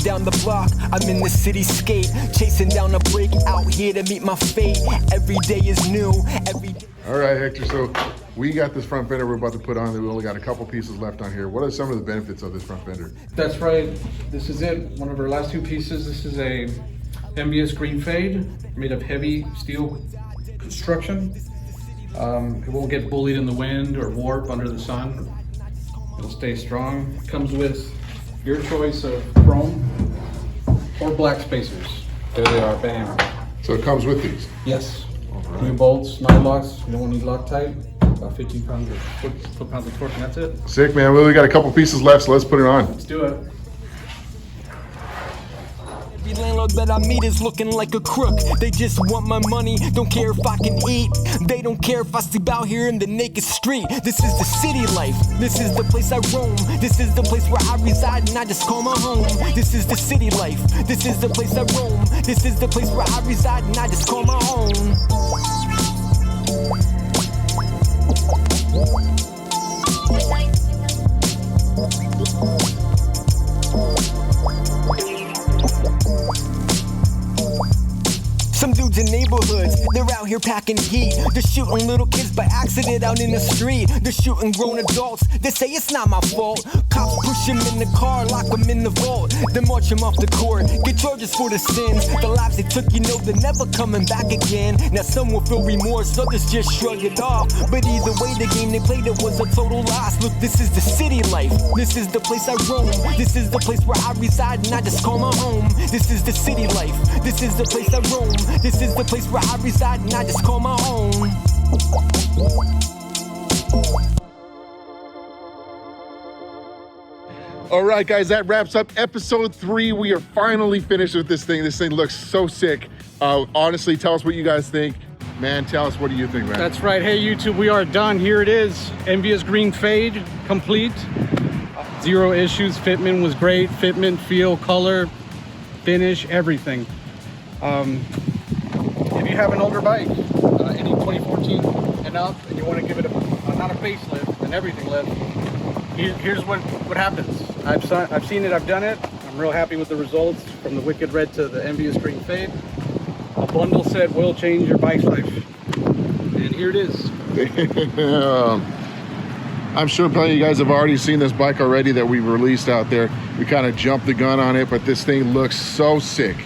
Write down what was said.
down the block, I'm in the cityscape, chasing down a break, out here to meet my fate. Every day is new, every day. All right, Hector, so we got this front fender we're about to put on. We only got a couple pieces left on here. What are some of the benefits of this front fender? That's right, this is it, one of our last two pieces. This is a MBS green fade made of heavy steel construction. It won't get bullied in the wind or warp under the sun. It'll stay strong. Comes with your choice of chrome or black spacers. There they are, bam. So it comes with these? Yes. Right. New bolts, 9 locks, you don't need Loctite. About 15 pounds of foot-pounds of torque, and that's it. Sick, man. Well, we got a couple pieces left, so let's put it on. Let's do it. Every landlord that I meet is looking like a crook. They just want my money, don't care if I can eat. They don't care if I sleep out here in the naked street. This is the city life, this is the place I roam. This is the place where I reside and I just call my home. This is the city life, this is the place I roam. This is the place where I reside and I just call my home. Some dudes in neighborhoods, they're out here packing heat. They're shooting little kids by accident out in the street. They're shooting grown adults, they say it's not my fault. Cops push them in the car, lock them in the vault. Then march them off the court, get charges for the sins. The lives they took, you know they're never coming back again. Now some will feel remorse, others just shrug it off. But either way, the game they played, it was a total loss. Look, this is the city life, this is the place I roam. This is the place where I reside and I just call my home. This is the city life, this is the place I roam. This is the place where I reside and I just call my home. All right, guys, that wraps up episode 3. We are finally finished with this thing. This thing looks so sick. Honestly, tell us what you guys think. Man, tell us, what do you think, man? That's right. Hey, YouTube, we are done. Here it is. MBS green fade, complete. 0 issues. Fitment was great. Fitment, feel, color, finish, everything. If you have an older bike, any 2014 and up, and you want to give it not a facelift, an everything lift, here's what happens. I've seen it, I've done it. I'm real happy with the results, from the Wicked Red to the MBS green fade. A bundle set will change your bike's life, and here it is. I'm sure plenty of you guys have already seen this bike already that we've released out there. We kind of jumped the gun on it, but this thing looks so sick.